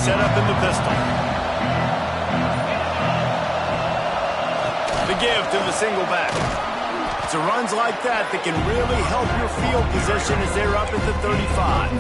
set up in the pistol. The give to the single back. It's the runs like that that can really help your field position as they're up at the 35.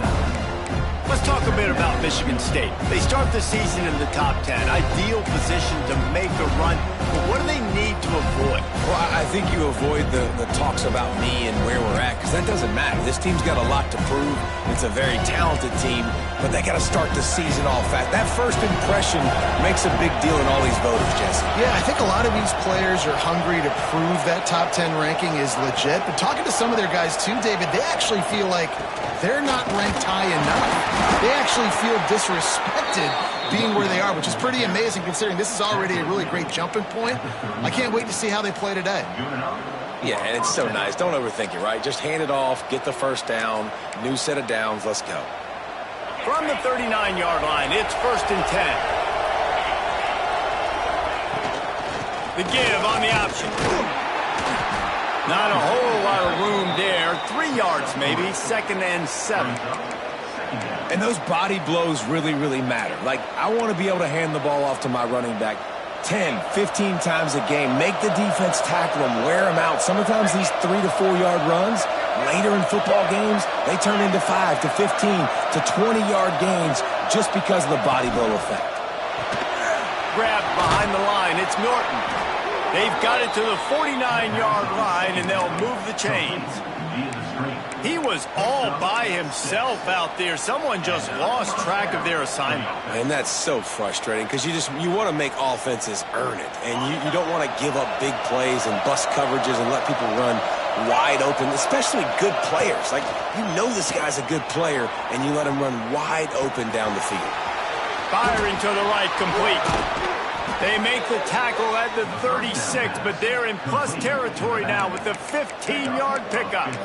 Let's talk a bit about Michigan State. They start the season in the top 10. Ideal position to make a run. But what do they need to avoid? Well, I think you avoid the talks about me and where we're at, because that doesn't matter. This team's got a lot to prove. It's a very talented team, but they got to start the season off fast. That first impression makes a big deal in all these voters, Jesse. Yeah, I think a lot of these players are hungry to prove that top 10 ranking is legit. But talking to some of their guys too, David, they actually feel like they're not ranked high enough. They actually feel disrespected being where they are, which is pretty amazing considering this is already a really great jumping point. I can't wait to see how they play today. Yeah, and it's so nice. Don't overthink it, right? Just hand it off, get the first down, new set of downs, let's go. From the 39-yard line, it's 1st and 10. The give on the option. Not a whole lot of room there. 3 yards maybe, 2nd and 7. And those body blows really, really matter. Like, I want to be able to hand the ball off to my running back 10, 15 times a game. Make the defense tackle them, wear them out. Sometimes these 3 to 4 yard runs, later in football games, they turn into 5 to 15 to 20-yard gains just because of the body blow effect. Grabbed behind the line, it's Norton. They've got it to the 49-yard line, and they'll move the chains. He was all by himself out there. Someone just lost track of their assignment. And that's so frustrating because you want to make offenses earn it. And you don't want to give up big plays and bust coverages and let people run wide open, especially good players. Like, you know this guy's a good player, and you let him run wide open down the field. Firing to the right, complete. They make the tackle at the 36, but they're in plus territory now with the 15-yard pickup.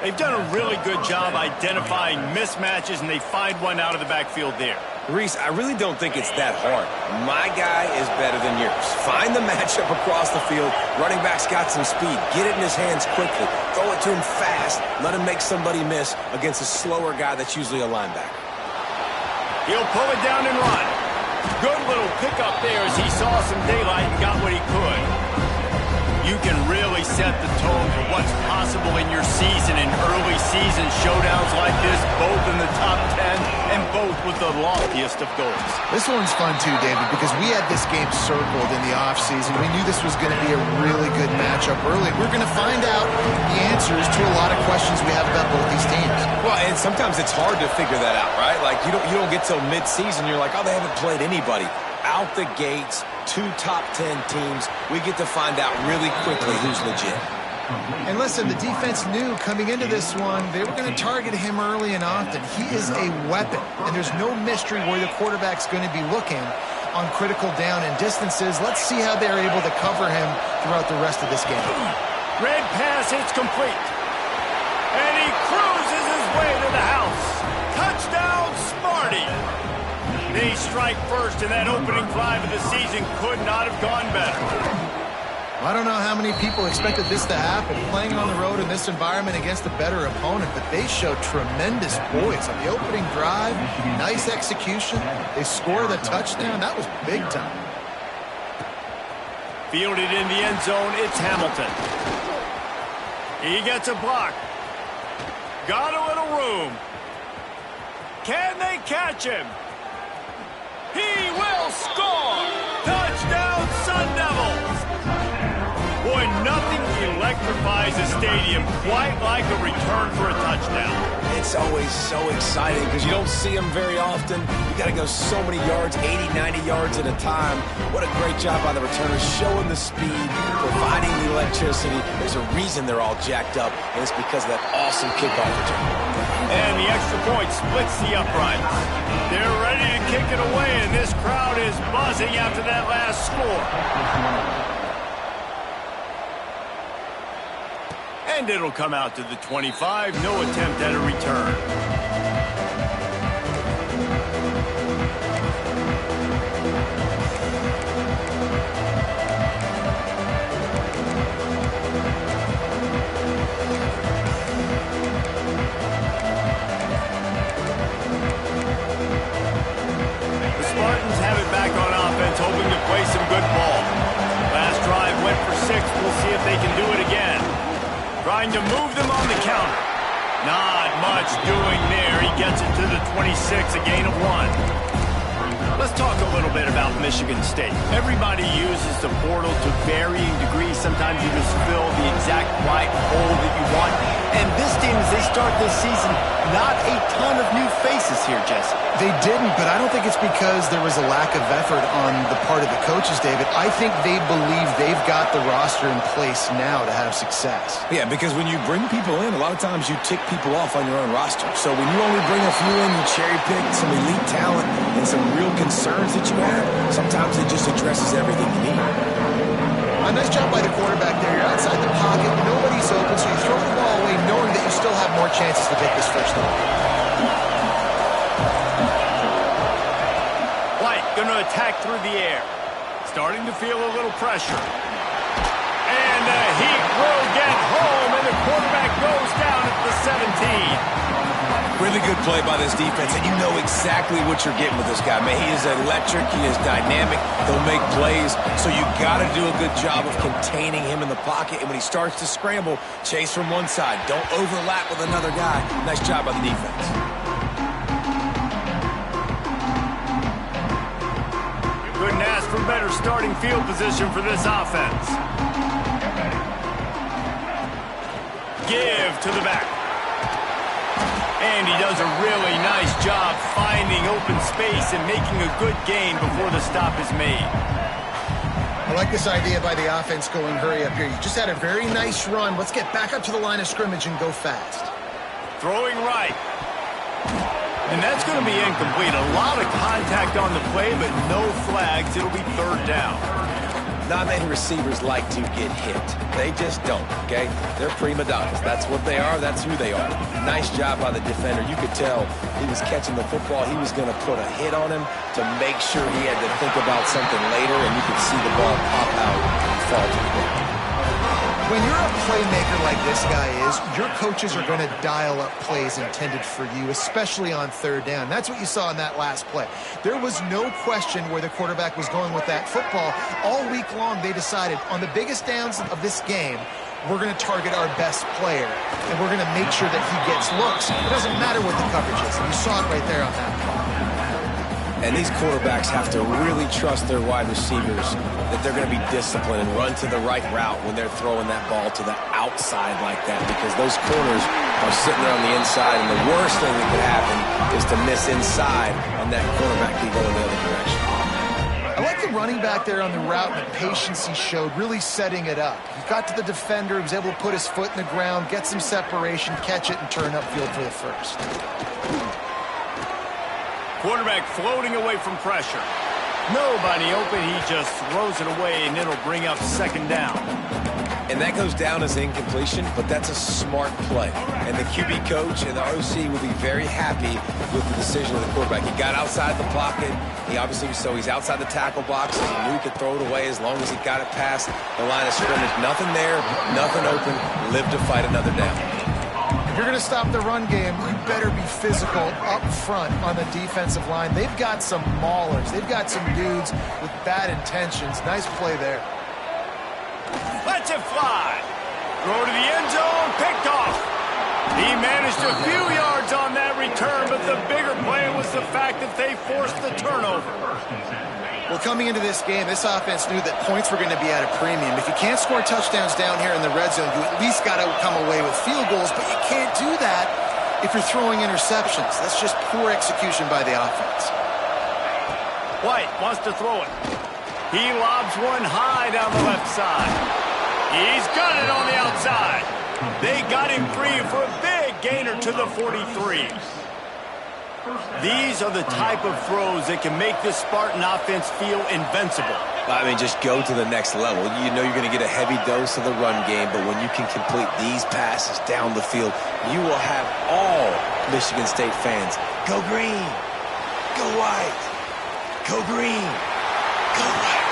They've done a really good job identifying mismatches, and they find one out of the backfield there. Reese, I really don't think it's that hard. My guy is better than yours. Find the matchup across the field. Running back's got some speed. Get it in his hands quickly. Throw it to him fast. Let him make somebody miss against a slower guy that's usually a linebacker. He'll pull it down and run. Good little pickup there as he saw some daylight and got what he could. You can really set the tone for what's possible in your season in early season showdowns like this, both in the top 10 and both with the loftiest of goals. This one's fun too, David, because we had this game circled in the offseason. We knew this was going to be a really good matchup early. We're going to find out the answers to a lot of questions we have about both these teams. Well, and sometimes it's hard to figure that out, right? Like, you don't get till mid-season, you're like, oh, they haven't played anybody. Out the gates, 2 top 10 teams, we get to find out really quickly who's legit. And listen, the defense knew coming into this one, they were going to target him early and often. He is a weapon, and there's no mystery where the quarterback's going to be looking on critical down and distances. Let's see how they're able to cover him throughout the rest of this game. Red pass, it's complete. And he cruises his way to the house. Touchdown, Smarty. They strike first, and that opening drive of the season could not have gone better. I don't know how many people expected this to happen, playing on the road in this environment against a better opponent, but they showed tremendous poise on the opening drive. Nice execution. They score the touchdown. That was big time. Fielded in the end zone, it's Hamilton. He gets a block. Got a little room. Can they catch him? He will score! Touchdown, Sun Devils! Boy, nothing electrifies a stadium quite like a return for a touchdown. It's always so exciting because you don't see them very often. You got to go so many yards, 80, 90 yards at a time. What a great job by the returners, showing the speed, providing the electricity. There's a reason they're all jacked up, and it's because of that awesome kickoff return. And the extra point splits the uprights. They're ready to kick it away, and this crowd is buzzing after that last score. And it'll come out to the 25. No attempt at a return. We'll see if they can do it again. Trying to move them on the counter. Not much doing there. He gets it to the 26, a gain of 1. Let's talk a little bit about Michigan State. Everybody uses the portal to varying degrees. Sometimes you just fill the exact right hole that you want. And this team, as they start this season, not a ton of new faces here, Jesse. They didn't, but I don't think it's because there was a lack of effort on the part of the coaches, David. I think they believe they've got the roster in place now to have success. Yeah, because when you bring people in, a lot of times you tick people off on your own roster. So when you only bring a few in, you cherry-pick some elite talent and some real concerns that you have, sometimes it just addresses everything you need. A nice job by the quarterback there. You're outside the pocket, nobody's open, so you throw the ball away knowing that you still have more chances to take this first down. White going to attack through the air. Starting to feel a little pressure. And the heat will get home, and the quarterback goes down at the 17. Really good play by this defense, and you know exactly what you're getting with this guy. Man, he is electric. He is dynamic. He'll make plays, so you got to do a good job of containing him in the pocket. And when he starts to scramble, chase from one side. Don't overlap with another guy. Nice job by the defense. Couldn't ask for better starting field position for this offense. Give to the back. And he does a really nice job finding open space and making a good gain before the stop is made. I like this idea by the offense going hurry up here. You just had a very nice run. Let's get back up to the line of scrimmage and go fast. Throwing right. And that's going to be incomplete. A lot of contact on the play, but no flags. It'll be third down. Not many receivers like to get hit. They just don't, okay? They're prima donnas. That's what they are. That's who they are. Nice job by the defender. You could tell he was catching the football. He was going to put a hit on him to make sure he had to think about something later, and you could see the ball pop out and fall to the ground. When you're a playmaker like this guy is, your coaches are going to dial up plays intended for you, especially on third down. That's what you saw in that last play. There was no question where the quarterback was going with that football. All week long, they decided on the biggest downs of this game, we're going to target our best player, and we're going to make sure that he gets looks. It doesn't matter what the coverage is. You saw it right there on that play. And these quarterbacks have to really trust their wide receivers that they're going to be disciplined and run to the right route when they're throwing that ball to the outside like that, because those corners are sitting there on the inside, and the worst thing that could happen is to miss inside and that quarterback can go in the other direction. I like the running back there on the route and the patience he showed, really setting it up. He got to the defender, he was able to put his foot in the ground, get some separation, catch it, and turn upfield for the first. Quarterback floating away from pressure. Nobody open. He just throws it away, and it'll bring up second down. And that goes down as incompletion, but that's a smart play. And the QB coach and the OC will be very happy with the decision of the quarterback. He got outside the pocket. He obviously, so he's outside the tackle box, and he knew he could throw it away as long as he got it past the line of scrimmage. Nothing there, nothing open. Live to fight another down. If you're going to stop the run game, you better be physical up front on the defensive line. They've got some maulers. They've got some dudes with bad intentions. Nice play there. Lets it fly. Throw to the end zone. Picked off. He managed a few yards on that return, but the bigger play was the fact that they forced the turnover. Well, coming into this game, this offense knew that points were going to be at a premium. If you can't score touchdowns down here in the red zone, you at least got to come away with field goals, but you can't do that if you're throwing interceptions. That's just poor execution by the offense. White wants to throw it. He lobs one high down the left side. He's got it on the outside. They got him free for a big gainer to the 43. These are the type of throws that can make this Spartan offense feel invincible. I mean, just go to the next level. You know you're going to get a heavy dose of the run game, but when you can complete these passes down the field, you will have all Michigan State fans go green, go white, go green, go white.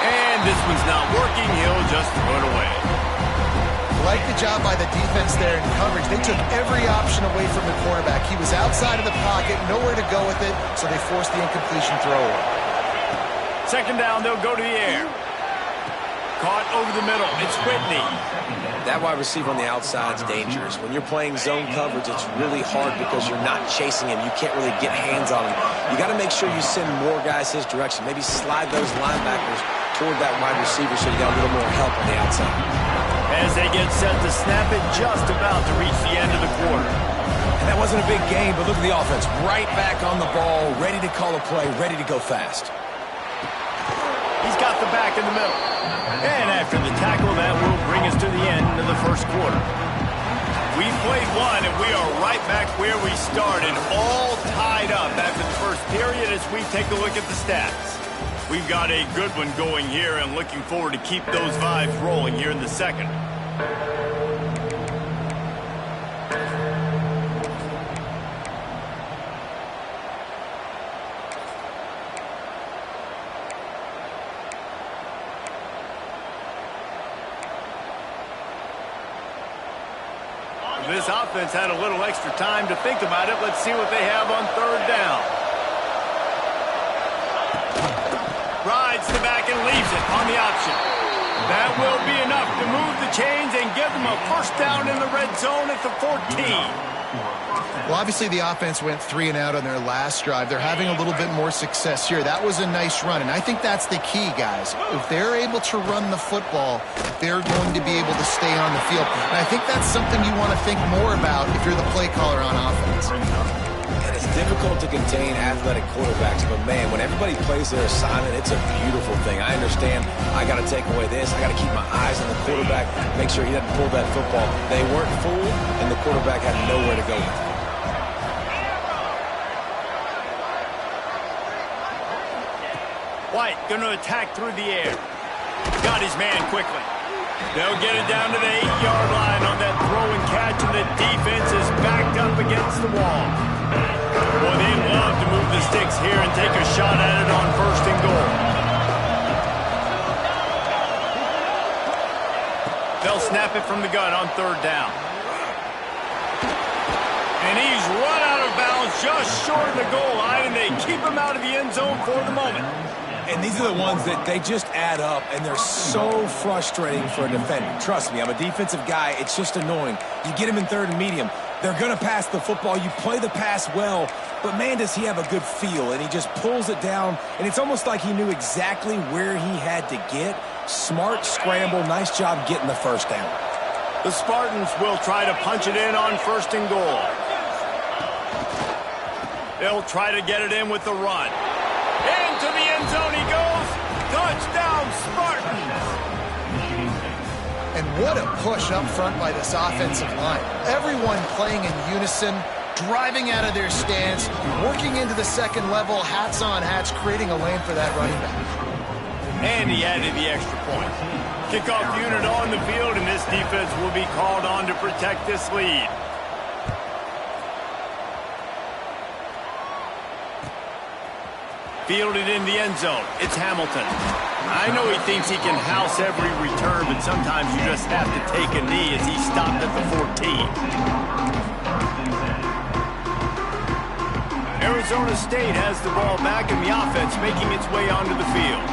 And this one's not working. He'll just throw it away. Like the job by the defense there in coverage. They took every option away from the quarterback. He was outside of the pocket, nowhere to go with it, so they forced the incompletion throw. Second down, they'll go to the air. caught over the middle. It's Whitney. That wide receiver on the outside is dangerous. When you're playing zone coverage, it's really hard because you're not chasing him. You can't really get hands on him. You got to make sure you send more guys his direction. Maybe slide those linebackers toward that wide receiver so you got a little more help on the outside. As they get set to snap it, just about to reach the end of the quarter. And that wasn't a big game, but look at the offense. Right back on the ball, ready to call a play, ready to go fast. He's got the back in the middle. And after the tackle, that will bring us to the end of the first quarter. We've played one, and we are right back where we started, all tied up after the first period as we take a look at the stats. We've got a good one going here and looking forward to keep those vibes rolling here in the second. This offense had a little extra time to think about it. Let's see what they have on third down. Rides the back and leaves it on the option. That will be enough to move the chains and give them a first down in the red zone at the 14. Well, obviously the offense went 3 and out on their last drive. They're having a little bit more success here. That was a nice run, and I think that's the key, guys. If they're able to run the football, they're going to be able to stay on the field. And I think that's something you want to think more about if you're the play caller on offense. And it's difficult to contain athletic quarterbacks, but man, when everybody plays their assignment, it's a beautiful thing. I understand I got to take away this. I got to keep my eyes on the quarterback, make sure he doesn't pull that football. They weren't fooled, and the quarterback had nowhere to go with it. White going to attack through the air. Got his man quickly. They'll get it down to the 8-yard line on that throw and catch, and the defense is backed up against the wall. Boy, they love to move the sticks here and take a shot at it on first and goal. They'll snap it from the gun on third down. And he's run out of bounds just short of the goal line, and they keep him out of the end zone for the moment. And these are the ones that they just add up, and they're so frustrating for a defender. Trust me, I'm a defensive guy. It's just annoying. You get him in third and medium. They're going to pass the football. You play the pass well, but man, does he have a good feel, and he just pulls it down, and it's almost like he knew exactly where he had to get. Smart scramble. Nice job getting the first down. The Spartans will try to punch it in on first and goal. They'll try to get it in with the run. Into the end zone he goes. Touchdown, Spartans. And what a push up front by this offensive line. Everyone playing in unison, driving out of their stance, working into the second level, hats on hats, creating a lane for that running back. And he added the extra point. Kickoff unit on the field, and this defense will be called on to protect this lead. Fielded in the end zone. It's Hamilton. I know he thinks he can house every return, but sometimes you just have to take a knee as he stopped at the 14. Arizona State has the ball back, and the offense making its way onto the field.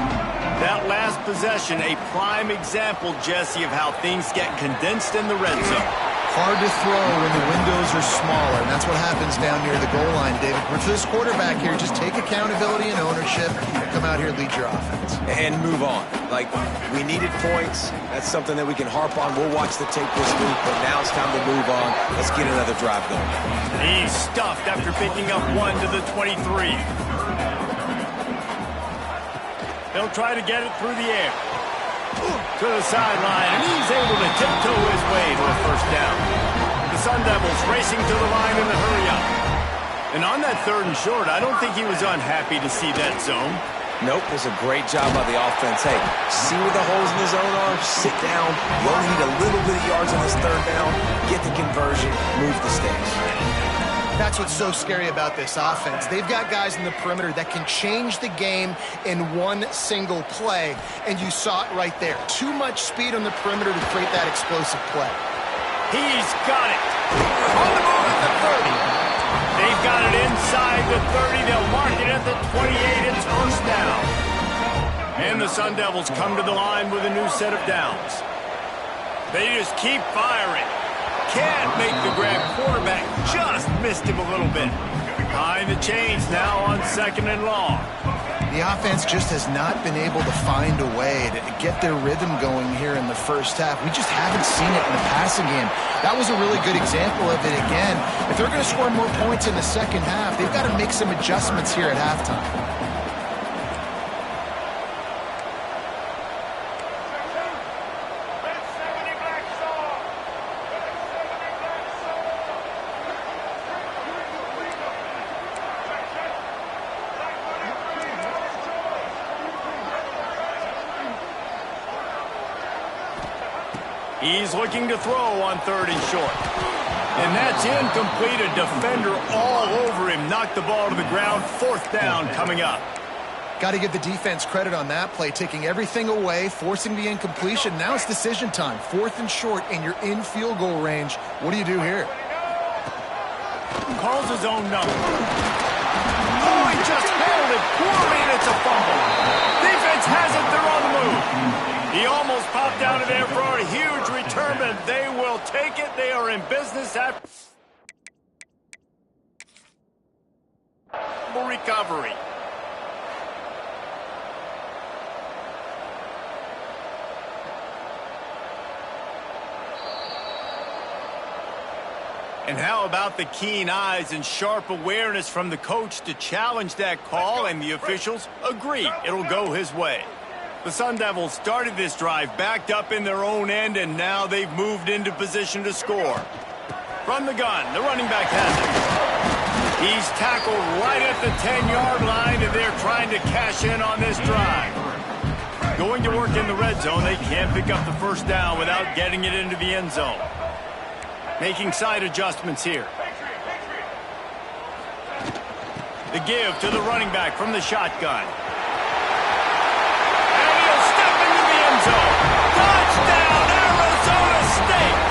That last possession, a prime example, Jesse, of how things get condensed in the red zone. Hard to throw when the windows are smaller, and that's what happens down near the goal line, David. For this quarterback here, just take accountability and ownership, come out here and lead your offense. And move on. Like, we needed points. That's something that we can harp on. We'll watch the tape this week, but now it's time to move on. Let's get another drive going. He's stuffed after picking up one to the 23. They'll try to get it through the air. To the sideline, and he's able to tiptoe his way to a first down. The Sun Devils racing to the line in the hurry-up. And on that third and short, I don't think he was unhappy to see that zone. Nope, it's a great job by the offense. Hey, see where the holes in the zone are, sit down. You only need a little bit of yards on this third down, get the conversion, move the sticks. That's what's so scary about this offense. They've got guys in the perimeter that can change the game in one single play, and you saw it right there. Too much speed on the perimeter to create that explosive play. He's got it. On the move at the 30. They've got it inside the 30. They'll mark it at the 28. It's first down. And the Sun Devils come to the line with a new set of downs. They just keep firing. Can't make the grab. Quarterback just missed him a little bit. Behind the chains now on 2nd and long. The offense just has not been able to find a way to get their rhythm going here in the first half. We just haven't seen it in the passing game. That was a really good example of it again. If they're going to score more points in the second half, they've got to make some adjustments here at halftime. He's looking to throw on 3rd and short. And that's incomplete. A defender all over him. Knocked the ball to the ground. 4th down coming up. Got to give the defense credit on that play, taking everything away, forcing the incompletion. Now it's decision time. 4th and short, and you're in field goal range. What do you do here? Calls his own number. Oh, he just handled it poorly, and it's a fumble. Defense has it. They're on the move. He almost popped out of there for a huge return, but they will take it. They are in business after recovery. And how about the keen eyes and sharp awareness from the coach to challenge that call, and the officials agree it'll go his way. The Sun Devils started this drive backed up in their own end, and now they've moved into position to score. From the gun, the running back has it. He's tackled right at the 10-yard line, and they're trying to cash in on this drive. Going to work in the red zone, they can't pick up the 1st down without getting it into the end zone. Making side adjustments here. The give to the running back from the shotgun. Zone. Touchdown, Arizona State!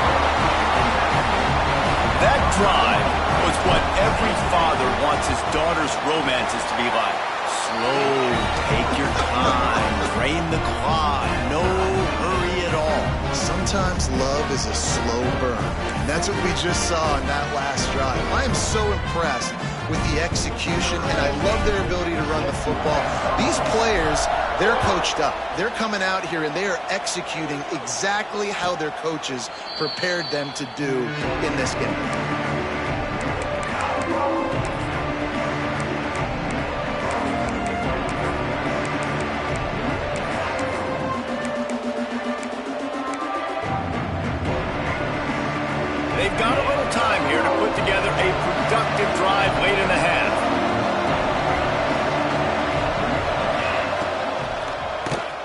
That drive was what every father wants his daughter's romances to be like. Slow, take your time, drain the clock, no hurry at all. Sometimes love is a slow burn, and that's what we just saw in that last drive. I am so impressed with the execution, and I love their ability to run the football. These players, they're coached up. They're coming out here, and they are executing exactly how their coaches prepared them to do in this game. They've got a little time here to put together a productive drive late in the half.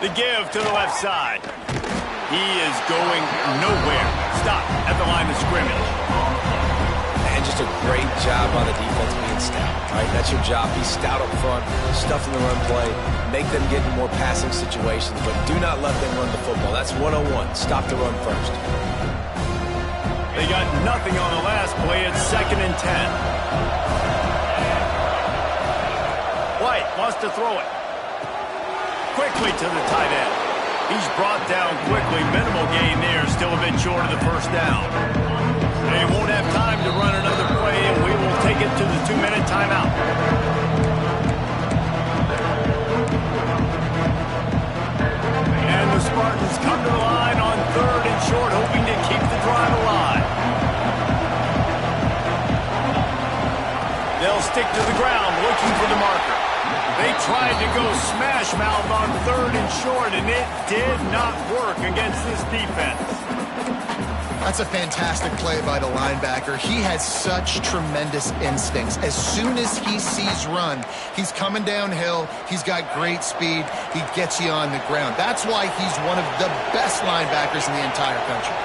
The give to the left side. He is going nowhere. Stop at the line of scrimmage. And just a great job on the defense being stout. Right? That's your job. Be stout up front, stuff in the run play, make them get in more passing situations, but do not let them run the football. That's 101. Stop the run first. They got nothing on the last play. It's 2nd and 10. White wants to throw it. Quickly to the tight end. He's brought down quickly. Minimal gain there. Still a bit short of the 1st down. They won't have time to run another play, and we will take it to the 2-minute timeout. And the Spartans come to the line on 3rd and short, hoping to keep the drive alive. They'll stick to the ground, looking for the marker. They tried to go smash mouth on 3rd and short, and it did not work against this defense. That's a fantastic play by the linebacker. He has such tremendous instincts. As soon as he sees run, he's coming downhill. He's got great speed. He gets you on the ground. That's why he's one of the best linebackers in the entire country.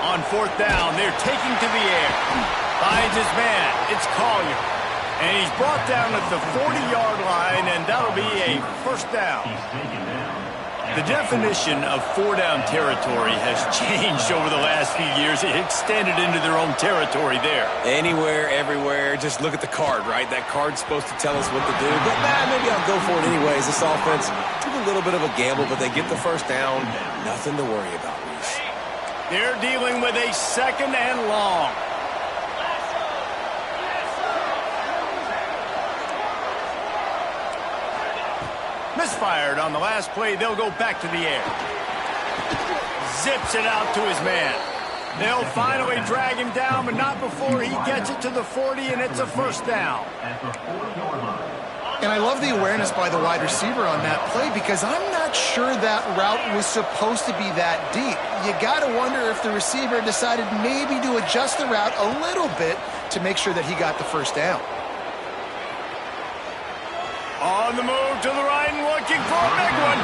On 4th down, they're taking to the air. Finds his man. It's Collier. And he's brought down at the 40-yard line, and that'll be a 1st down. The definition of four-down territory has changed over the last few years. It extended into their own territory there. Anywhere, everywhere. Just look at the card, right? That card's supposed to tell us what to do. But maybe I'll go for it anyways. This offense took a little bit of a gamble, but they get the first down. Nothing to worry about, Reese. They're dealing with a second and long. Misfired on the last play. They'll go back to the air. Zips it out to his man. They'll finally drag him down, but not before he gets it to the 40, and it's a first down. And I love the awareness by the wide receiver on that play because I'm not sure that route was supposed to be that deep. You got to wonder if the receiver decided maybe to adjust the route a little bit to make sure that he got the first down. On the move to the right and looking for a big one.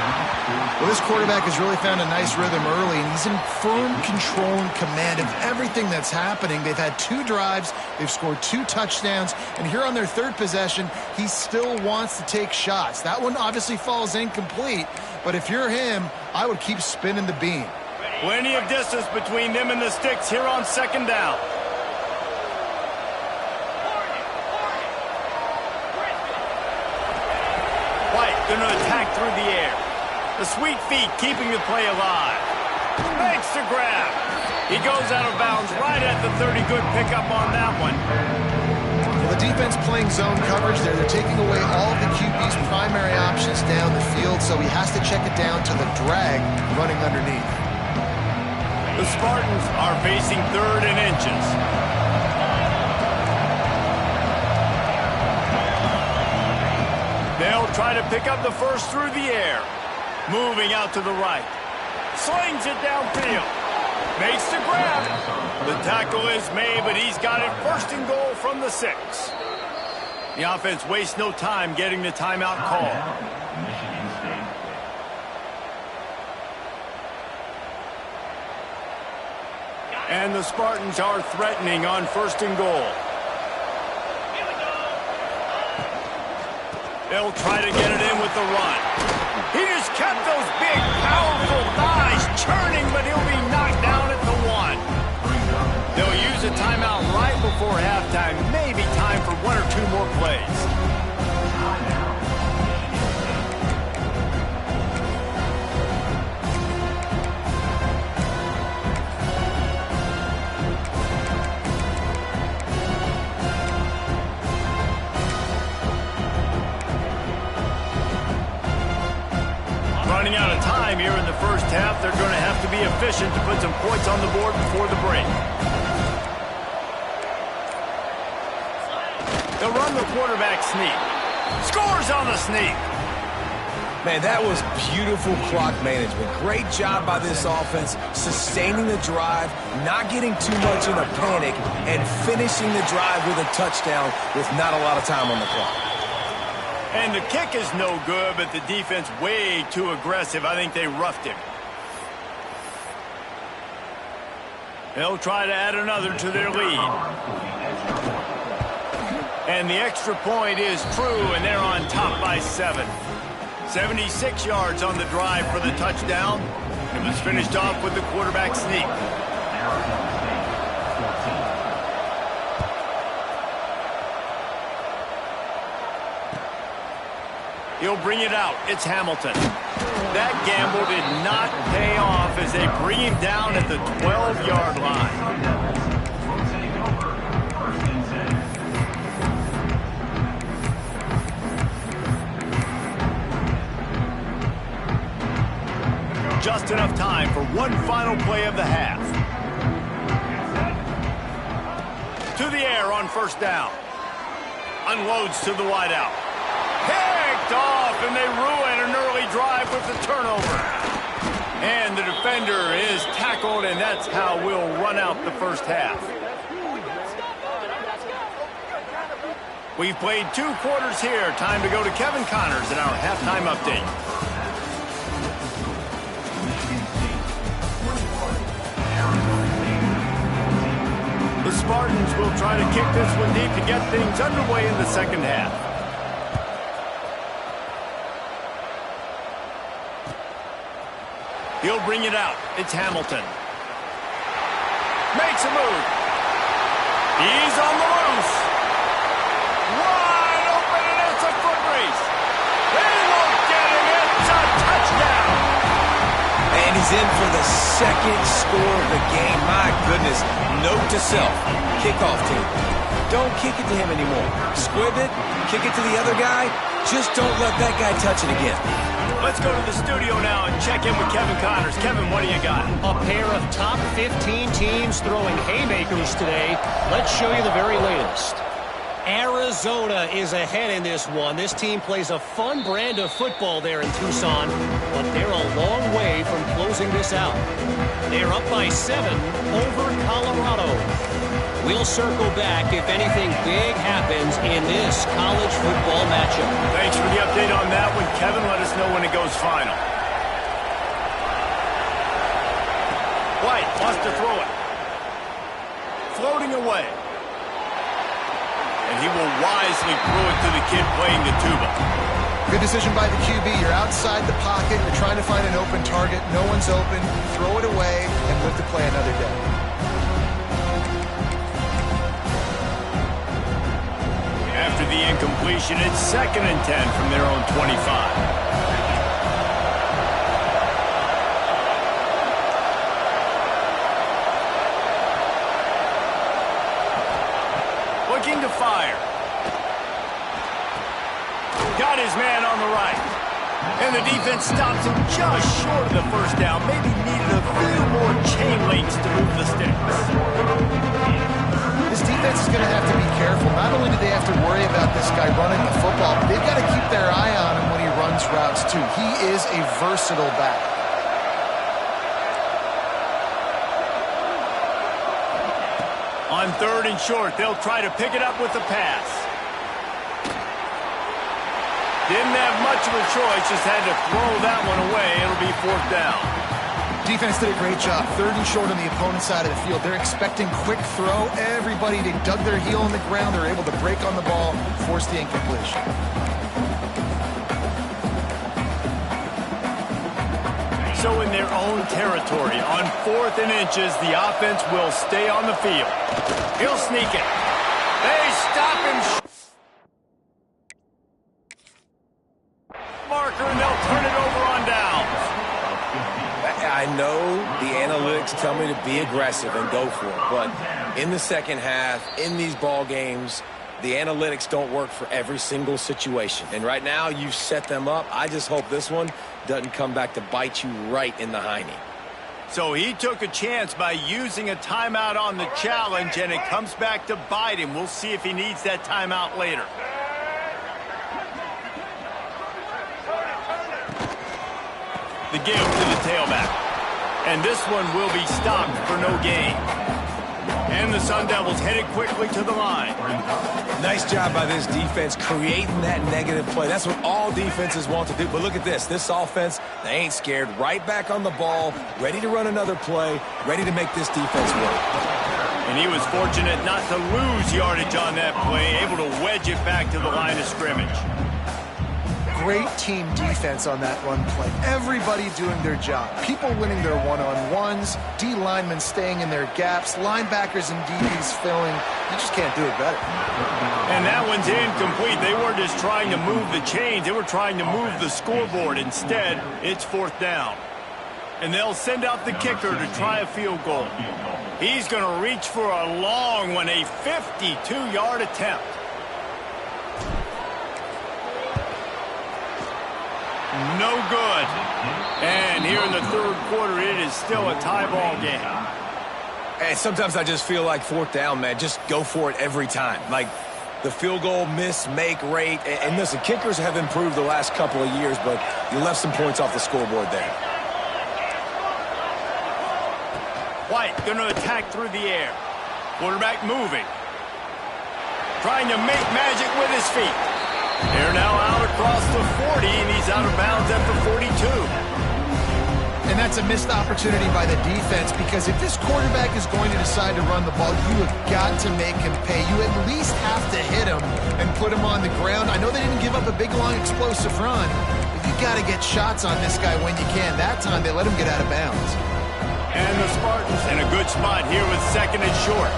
Well, this quarterback has really found a nice rhythm early, and he's in firm control and command of everything that's happening. They've had 2 drives. They've scored 2 touchdowns. And here on their 3rd possession, he still wants to take shots. That one obviously falls incomplete. But if you're him, I would keep spinning the beam. Plenty of distance between them and the sticks here on second down. Going to attack through the air. The sweet feet keeping the play alive. Makes the grab. He goes out of bounds right at the 30. Good pickup on that one. Well, the defense playing zone coverage there. They're taking away all of the QB's primary options down the field, so he has to check it down to the drag running underneath. The Spartans are facing 3rd and inches. They'll try to pick up the first through the air. Moving out to the right. Slings it downfield. Makes the grab. The tackle is made, but he's got it first and goal from the 6. The offense wastes no time getting the timeout call. And the Spartans are threatening on first and goal. They'll try to get it in with the run. He just kept those big, powerful thighs churning, but he'll be knocked down at the 1. They'll use a timeout right before halftime. Maybe time for 1 or 2 more plays. Running out of time here in the first half. They're going to have to be efficient to put some points on the board before the break. They'll run the quarterback sneak. Scores on the sneak. Man, that was beautiful clock management. Great job by this offense, sustaining the drive, not getting too much in a panic, and finishing the drive with a touchdown with not a lot of time on the clock. And the kick is no good, but the defense way too aggressive. I think they roughed him. They'll try to add another to their lead. And the extra point is true, and they're on top by 7. 76 yards on the drive for the touchdown. It was finished off with the quarterback sneak. He'll bring it out. It's Hamilton. That gamble did not pay off as they bring him down at the 12-yard line. Just enough time for one final play of the half. To the air on first down. Unloads to the wideout. Picked off, and they ruin an early drive with the turnover. And the defender is tackled, and that's how we'll run out the first half. We've played 2 quarters here. Time to go to Kevin Connors in our halftime update. The Spartans will try to kick this one deep to get things underway in the second half. He'll bring it out. It's Hamilton. Makes a move. He's on the loose. Wide open, and it's a foot race. They won't get him. It's a touchdown. And he's in for the second score of the game. My goodness. Note to self. Kickoff team. Don't kick it to him anymore. Squib it. Kick it to the other guy. Just don't let that guy touch it again. Let's go to the studio now and check in with Kevin Connors. Kevin, what do you got? A pair of top 15 teams throwing haymakers today. Let's show you the very latest. Arizona is ahead in this one. This team plays a fun brand of football there in Tucson, but they're a long way from closing this out. They're up by 7 over Colorado. We'll circle back if anything big happens in this college football matchup. Thanks for the update on that one, Kevin. Let us know when it goes final. White wants to throw it. Floating away. And he will wisely throw it to the kid playing the tuba. Good decision by the QB. You're outside the pocket. You're trying to find an open target. No one's open. Throw it away and live to play another day. After the incompletion, it's 2nd and 10 from their own 25. Looking to fire. Got his man on the right. And the defense stops him just short of the first down. Maybe needed a few more chain links to move the sticks. This defense is going to have to be careful. Not only do they have to worry about this guy running the football, but they've got to keep their eye on him when he runs routes too. He is a versatile back. On 3rd and short, they'll try to pick it up with the pass. Didn't have much of a choice, just had to throw that one away. It'll be 4th down. Defense did a great job. 3rd and short on the opponent's side of the field. They're expecting quick throw. Everybody, they dug their heel in the ground. They're able to break on the ball, force the incompletion. So in their own territory, on 4th and inches, the offense will stay on the field. He'll sneak it. They stop him. Marker, and they'll turn it over on downs. I know the analytics tell me to be aggressive and go for it, but in the second half, in these ball games, the analytics don't work for every single situation. And right now, you've set them up. I just hope this one doesn't come back to bite you right in the hiney. So he took a chance by using a timeout on the challenge, and it comes back to bite him. We'll see if he needs that timeout later. The give to the tailback. And this one will be stopped for no gain. And the Sun Devils headed quickly to the line. Nice job by this defense creating that negative play. That's what all defenses want to do. But look at this. This offense, they ain't scared. Right back on the ball, ready to run another play, ready to make this defense work. And he was fortunate not to lose yardage on that play, able to wedge it back to the line of scrimmage. Great team defense on that run play. Everybody doing their job. People winning their one-on-ones, D linemen staying in their gaps, linebackers and DBs filling. You just can't do it better. And that one's incomplete. They weren't just trying to move the chains. They were trying to move the scoreboard. Instead, it's 4th down. And they'll send out the kicker to try a field goal. He's going to reach for a long one, a 52-yard attempt. No good. And here in the 3rd quarter, it is still a tie ball game. And sometimes I just feel like 4th down, man, just go for it every time. Like the field goal miss-make rate. And listen, kickers have improved the last couple of years, but you left some points off the scoreboard there. White going to attack through the air. Quarterback moving. Trying to make magic with his feet. They're now out across the 40, and he's out of bounds at the 42. And that's a missed opportunity by the defense, because if this quarterback is going to decide to run the ball, you have got to make him pay. You at least have to hit him and put him on the ground. I know they didn't give up a big, long, explosive run, but you you got to get shots on this guy when you can. That time they let him get out of bounds. And the Spartans in a good spot here with 2nd and short.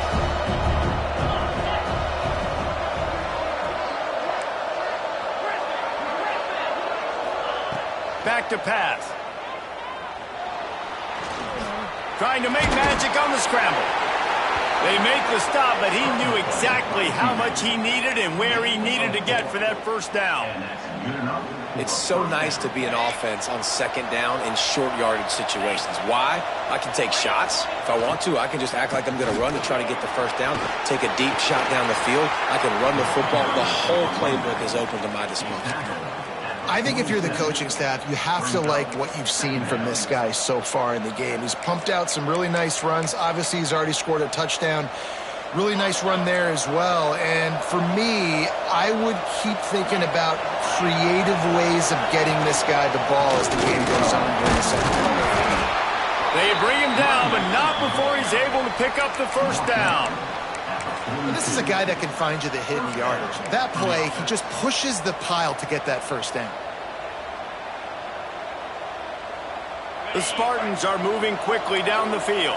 Back to pass. Trying to make magic on the scramble. They make the stop, but he knew exactly how much he needed and where he needed to get for that first down. It's so nice to be an offense on 2nd down in short yardage situations. Why? I can take shots. If I want to, I can just act like I'm going to run to try to get the first down, take a deep shot down the field. I can run the football. The whole playbook is open to my disposal. I think if you're the coaching staff, you have to like what you've seen from this guy so far in the game. He's pumped out some really nice runs. Obviously, he's already scored a touchdown. Really nice run there as well. And for me, I would keep thinking about creative ways of getting this guy the ball as the game goes on during the second half. They bring him down, but not before he's able to pick up the first down. And this is a guy that can find you the hidden yardage. That play, he just pushes the pile to get that first down. The Spartans are moving quickly down the field.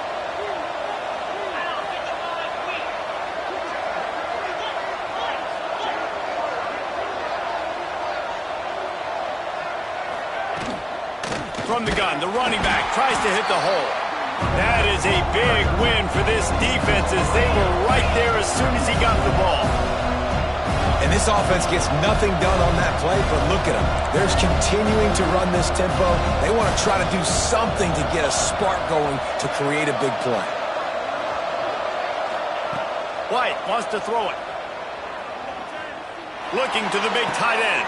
From the gun, the running back tries to hit the hole. That is a big win for this defense as they were right there as soon as he got the ball. And this offense gets nothing done on that play, but look at them. They're continuing to run this tempo. They want to try to do something to get a spark going to create a big play. White wants to throw it. Looking to the big tight end.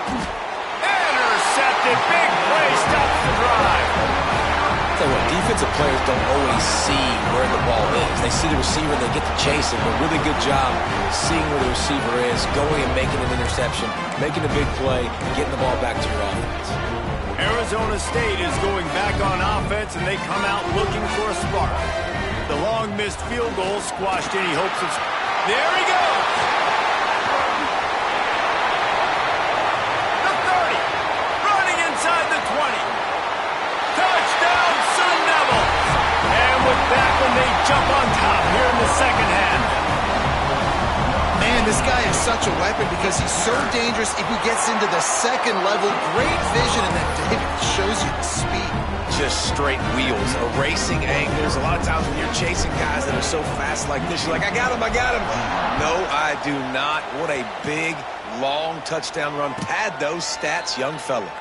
Intercepted. Big play stops the drive. Tell you what, defensive players don't always see where the ball is. They see the receiver, they get to chase him. A really good job seeing where the receiver is, going and making an interception, making a big play, getting the ball back to your offense. Arizona State is going back on offense, and they come out looking for a spark. The long missed field goal squashed any hopes of... There he goes! The 30, running inside the 20. Touchdown, Sun Devils! And with that one, they jump on top here in the second half. Man, this guy is such a weapon because he's so dangerous if he gets into the second level. Great vision, and then David shows you the speed. Just straight wheels, erasing angles. A lot of times when you're chasing guys that are so fast like this, you're like, I got him, I got him. No, I do not. What a big, long touchdown run. Pad those stats, young fella.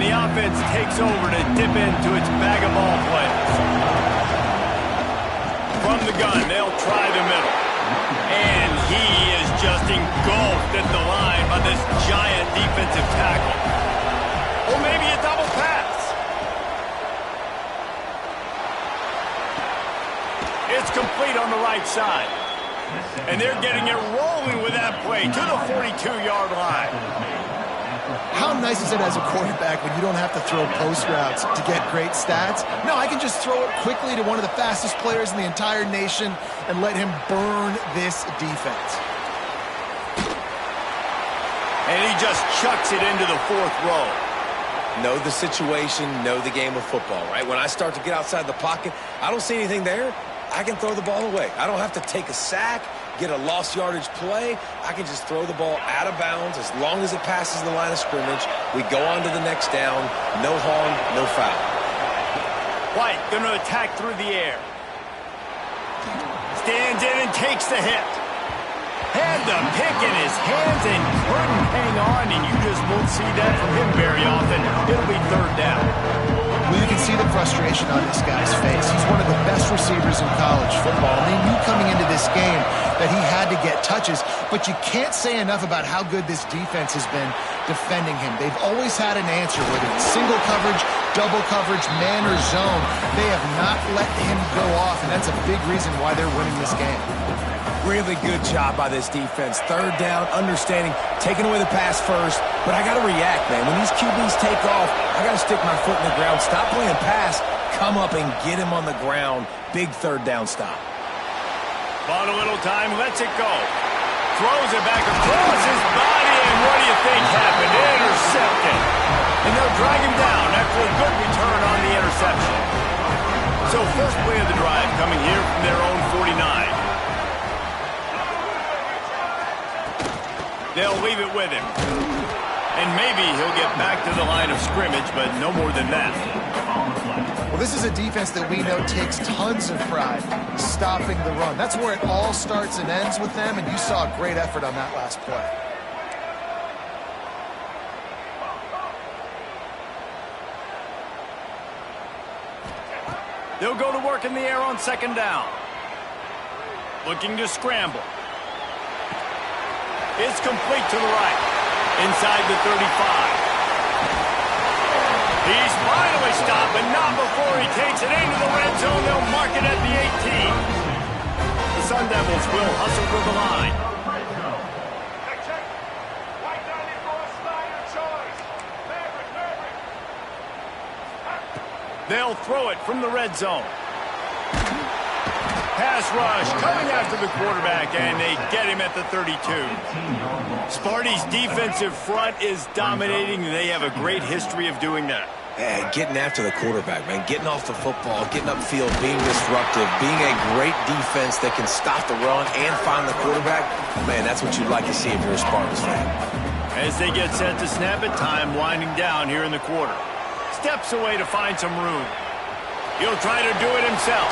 Offense takes over to dip into its bag of ball plays. From the gun, they'll try the middle. And he is just engulfed at the line by this giant defensive tackle. Or maybe a double pass. It's complete on the right side. And they're getting it rolling with that play to the 42-yard line. How nice is it as a quarterback when you don't have to throw post routes to get great stats? No, I can just throw it quickly to one of the fastest players in the entire nation and let him burn this defense. And he just chucks it into the 4th row. Know the situation, know the game of football, right? When I start to get outside the pocket, I don't see anything there. I can throw the ball away. I don't have to take a sack, get a lost yardage play. I can just throw the ball out of bounds as long as it passes the line of scrimmage. We go on to the next down. No harm, no foul. White going to attack through the air. Stands in and takes the hit. Had the pick in his hands and couldn't hang on, and you just won't see that from him very often. It'll be 3rd down. Well, you can see the frustration on this guy's face. He's one of the best receivers in college football. And they knew coming into this game that he had to get touches, but you can't say enough about how good this defense has been defending him. They've always had an answer, whether it's single coverage, double coverage, man or zone. They have not let him go off, and that's a big reason why they're winning this game. Really good job by this defense. 3rd down, understanding, taking away the pass first. But I got to react, man. When these QBs take off, I got to stick my foot in the ground, stop playing pass, come up and get him on the ground. Big third down stop. Bought a little time, lets it go. Throws it back across his body, and what do you think happened? Intercepted. And they'll drag him down after a good return on the interception. So first play of the drive coming here from their own 49. They'll leave it with him. And maybe he'll get back to the line of scrimmage, but no more than that. Well, this is a defense that we know takes tons of pride stopping the run. That's where it all starts and ends with them, and you saw a great effort on that last play. They'll go to work in the air on second down. Looking to scramble. It's complete to the right. Inside the 35. He's finally stopped, but not before he takes it into the red zone. They'll mark it at the 18. The Sun Devils will hustle to the line. They'll throw it from the red zone. Pass rush coming after the quarterback, and they get him at the 32. Sparty's defensive front is dominating. They have a great history of doing that. Yeah, getting after the quarterback, man. Getting off the football, getting upfield, being disruptive, being a great defense that can stop the run and find the quarterback. Man, that's what you'd like to see if you're a Spartans fan. As they get set to snap it, time winding down here in the quarter. Steps away to find some room. He'll try to do it himself.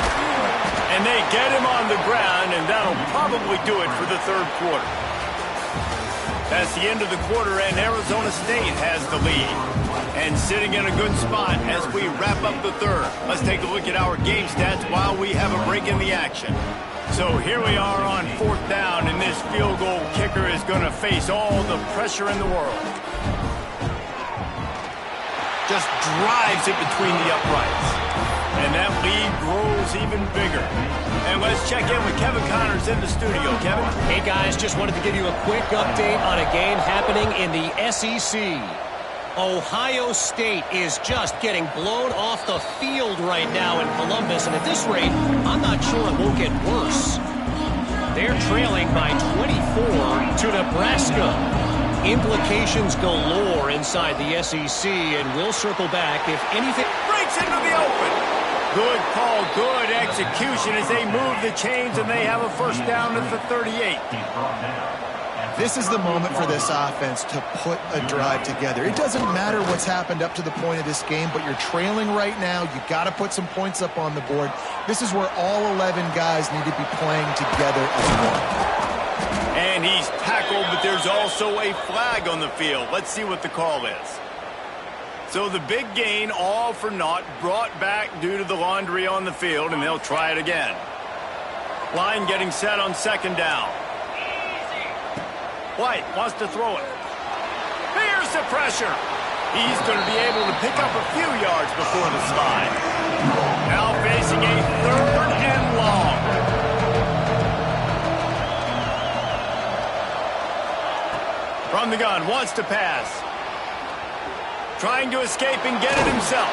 And they get him on the ground, and that'll probably do it for the third quarter. That's the end of the quarter, and Arizona State has the lead. And sitting in a good spot as we wrap up the third. Let's take a look at our game stats while we have a break in the action. So here we are on fourth down, and this field goal kicker is going to face all the pressure in the world. Just drives it between the uprights. And that lead grows even bigger. And let's check in with Kevin Connors in the studio. Kevin? Hey, guys, just wanted to give you a quick update on a game happening in the SEC. Ohio State is just getting blown off the field right now in Columbus. And at this rate, I'm not sure it won't get worse. They're trailing by 24 to Nebraska. Implications galore inside the SEC, and we'll circle back if anything breaks into the open. Good call, good execution as they move the chains, and they have a first down at the 38. This is the moment for this offense to put a drive together. It doesn't matter what's happened up to the point of this game, but you're trailing right now. You got to put some points up on the board. This is where all 11 guys need to be playing together as one. And he's tackled, but there's also a flag on the field. Let's see what the call is. So the big gain, all for naught, brought back due to the laundry on the field, and they'll try it again. Line getting set on second down. White wants to throw it. Here's the pressure. He's going to be able to pick up a few yards before the slide. Now facing a third and long. From the gun, wants to pass. Trying to escape and get it himself.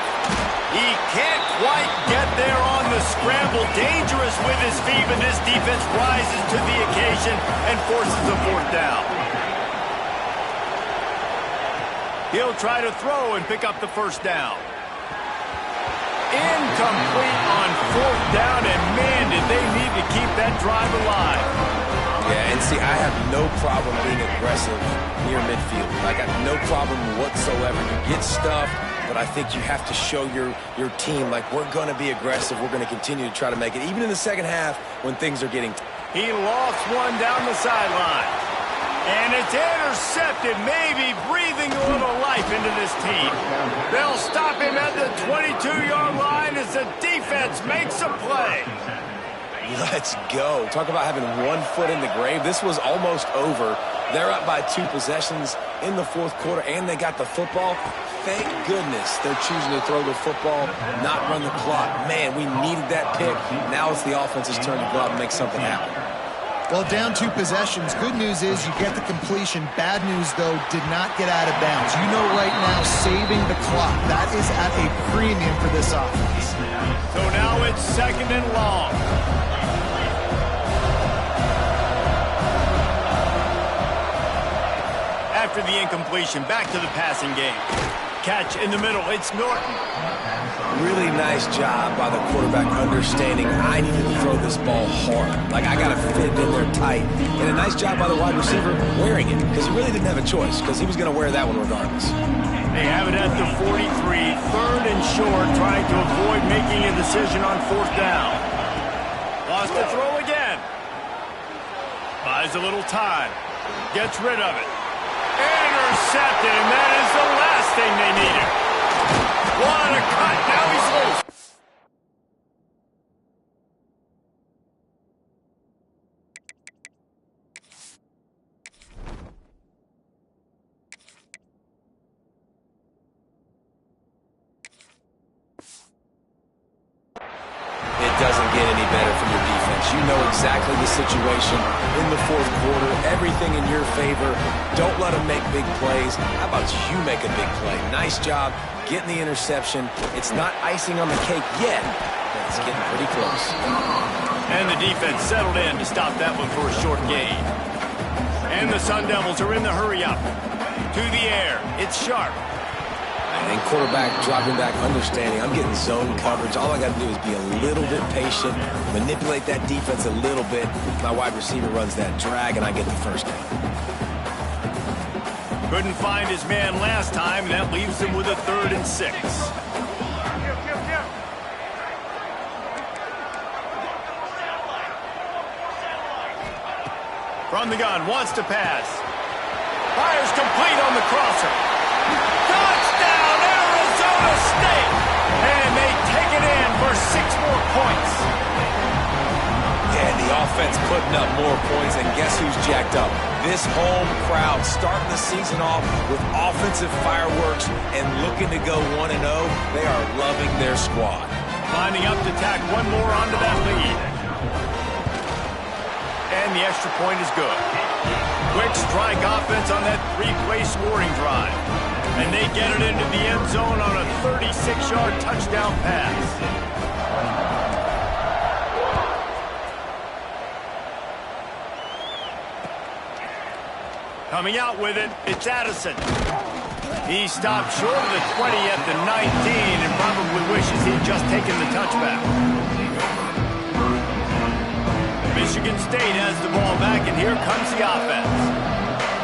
He can't quite get there on the scramble. Dangerous with his feet, but this defense rises to the occasion and forces a fourth down. He'll try to throw and pick up the first down. Incomplete on fourth down, and man, did they need to keep that drive alive. Yeah, and see, I have no problem being aggressive near midfield. I got no problem whatsoever. You get stuffed, but I think you have to show your team, like, we're going to be aggressive. We're going to continue to try to make it, even in the second half when things are getting... He lost one down the sideline. And it's intercepted, maybe breathing a little life into this team. They'll stop him at the 22-yard line as the defense makes a play. Let's go. Talk about having one foot in the grave. This was almost over. They're up by 2 possessions in the fourth quarter, and they got the football. Thank goodness they're choosing to throw the football, not run the clock. Man, we needed that pick. Now it's the offense's turn to go out and make something happen. Well, down 2 possessions. Good news is you get the completion. Bad news, though, did not get out of bounds. You know right now, saving the clock, that is at a premium for this offense. So now it's 2nd and long. After the incompletion, back to the passing game. Catch in the middle, it's Norton. Really nice job by the quarterback understanding I needed to throw this ball hard. Like, I got to fit in there tight. And a nice job by the wide receiver wearing it, because he really didn't have a choice, because he was going to wear that one regardless. They have it at the 43, 3rd and short, trying to avoid making a decision on 4th down. Lost the throw again. Buys a little time. Gets rid of it. Intercepted, and that is the last thing they needed. What a cut. Now he's loose. It doesn't get any better from your defense. You know exactly the situation in the 4th quarter. Everything in your favor. Don't let them make big plays. How about you make a big play? Nice job getting the interception. It's not icing on the cake yet, but it's getting pretty close. And the defense settled in to stop that one for a short gain. And the Sun Devils are in the hurry up. To the air. It's Sharp. And quarterback dropping back, understanding I'm getting zone coverage. All I got to do is be a little bit patient, manipulate that defense a little bit. My wide receiver runs that drag, and I get the first down. Couldn't find his man last time, and that leaves him with a 3rd and 6. From the gun, wants to pass. Fires complete on the crosser. Touchdown, Arizona State! And they take it in for 6 more points. Yeah, the offense putting up more points, and guess who's jacked up? This home crowd starting the season off with offensive fireworks and looking to go 1-0. They are loving their squad. Lining up to tack one more onto that lead. And the extra point is good. Quick strike offense on that 3-play scoring drive. And they get it into the end zone on a 36-yard touchdown pass. Coming out with it, it's Addison. He stopped short of the 20 at the 19 and probably wishes he'd just taken the touchback. Michigan State has the ball back, and here comes the offense.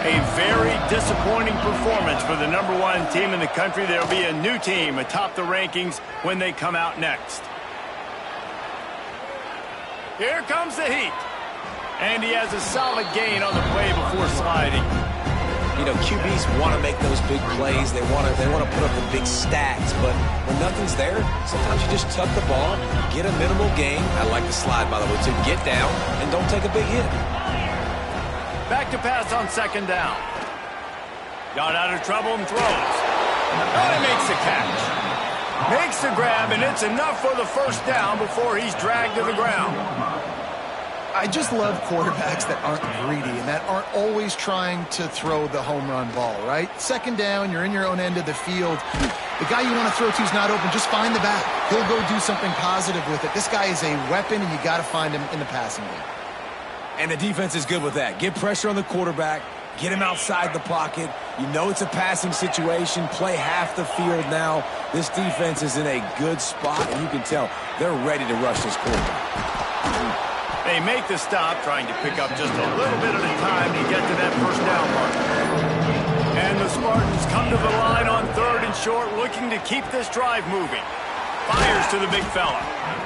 A very disappointing performance for the #1 team in the country. There'll be a new team atop the rankings when they come out next. Here comes the heat. And he has a solid gain on the play before sliding. You know, QBs want to make those big plays. They want to put up the big stacks. But when nothing's there, sometimes you just tuck the ball, get a minimal gain. I like the slide, by the way, to get down and don't take a big hit. Back to pass on 2nd down. Got out of trouble and throws. And he makes the catch. Makes the grab, and it's enough for the 1st down before he's dragged to the ground. I just love quarterbacks that aren't greedy and that aren't always trying to throw the home run ball, right? 2nd down, you're in your own end of the field. The guy you want to throw to is not open. Just find the back. He'll go do something positive with it. This guy is a weapon, and you got to find him in the passing game. And the defense is good with that. Get pressure on the quarterback. Get him outside the pocket. You know it's a passing situation. Play half the field now. This defense is in a good spot, and you can tell they're ready to rush this quarterback. They make the stop, trying to pick up just a little bit at a time to get to that 1st down mark. And the Spartans come to the line on 3rd and short, looking to keep this drive moving. Fires to the big fella.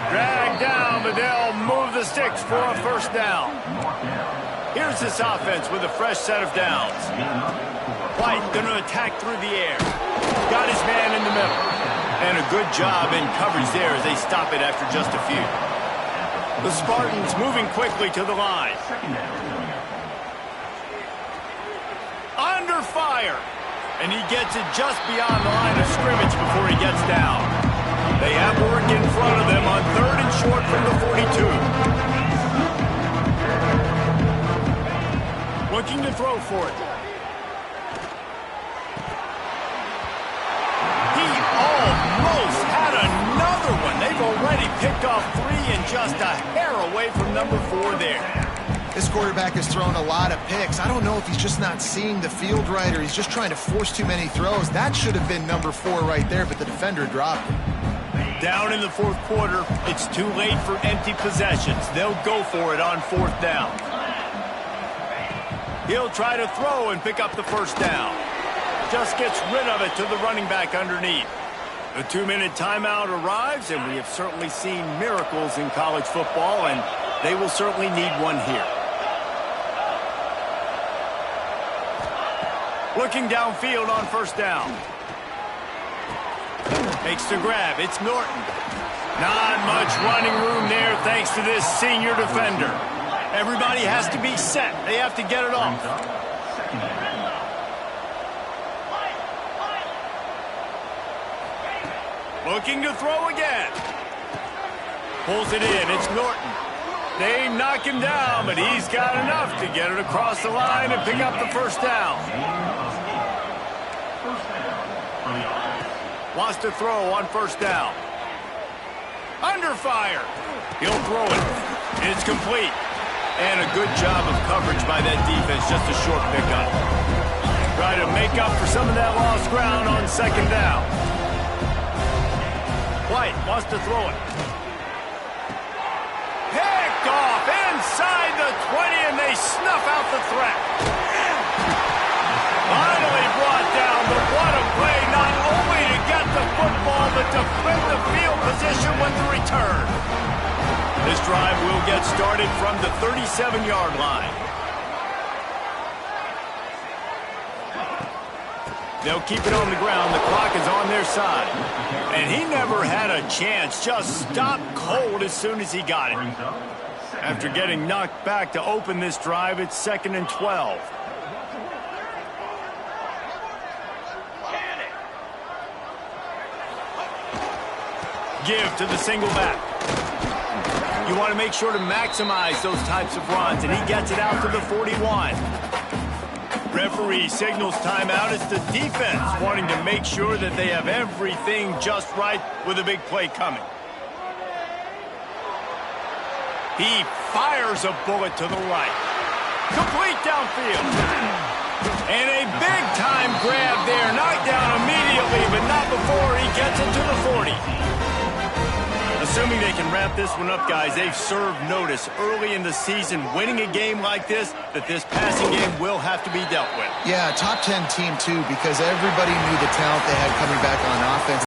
Drag down, but they'll move the sticks for a 1st down. Here's this offense with a fresh set of downs. White going to attack through the air. Got his man in the middle. And a good job in coverage there as they stop it after just a few. The Spartans moving quickly to the line. Under fire. And he gets it just beyond the line of scrimmage before he gets down. They have work in front of them on 3rd and short from the 42. throw for it. He almost had another one. They've already picked off 3 and just a hair away from number 4 there. This quarterback has thrown a lot of picks. I don't know if he's just not seeing the field right or he's just trying to force too many throws. That should have been number 4 right there, but the defender dropped it. Down in the 4th quarter, it's too late for empty possessions. They'll go for it on 4th down. He'll try to throw and pick up the 1st down. Just gets rid of it to the running back underneath. The 2-minute timeout arrives, and we have certainly seen miracles in college football, and they will certainly need one here. Looking downfield on 1st down. Makes the grab. It's Norton. Not much running room there thanks to this senior defender. Everybody has to be set. They have to get it off. Looking to throw again. Pulls it in. It's Norton. They knock him down, but he's got enough to get it across the line and pick up the 1st down. Wants to throw on 1st down. Under fire. He'll throw it. It's complete. And a good job of coverage by that defense. Just a short pickup. Try to make up for some of that lost ground on 2nd down. White wants to throw it. Picked off inside the 20, and they snuff out the threat. Finally brought down, but what a play, not only to get the football, but to flip the field position with the return. This drive will get started from the 37-yard line. They'll keep it on the ground. The clock is on their side. And he never had a chance. Just stopped cold as soon as he got it. After getting knocked back to open this drive, it's 2nd and 12. Give to the single back. You want to make sure to maximize those types of runs, and he gets it out to the 41. Referee signals timeout. It's the defense wanting to make sure that they have everything just right with a big play coming. He fires a bullet to the right. Complete downfield. And a big-time grab there. Knocked down immediately, but not before he gets it to the 40. Assuming they can wrap this one up, guys, they've served notice early in the season, winning a game like this, that this passing game will have to be dealt with. Yeah, top 10 team, too, because everybody knew the talent they had coming back on offense.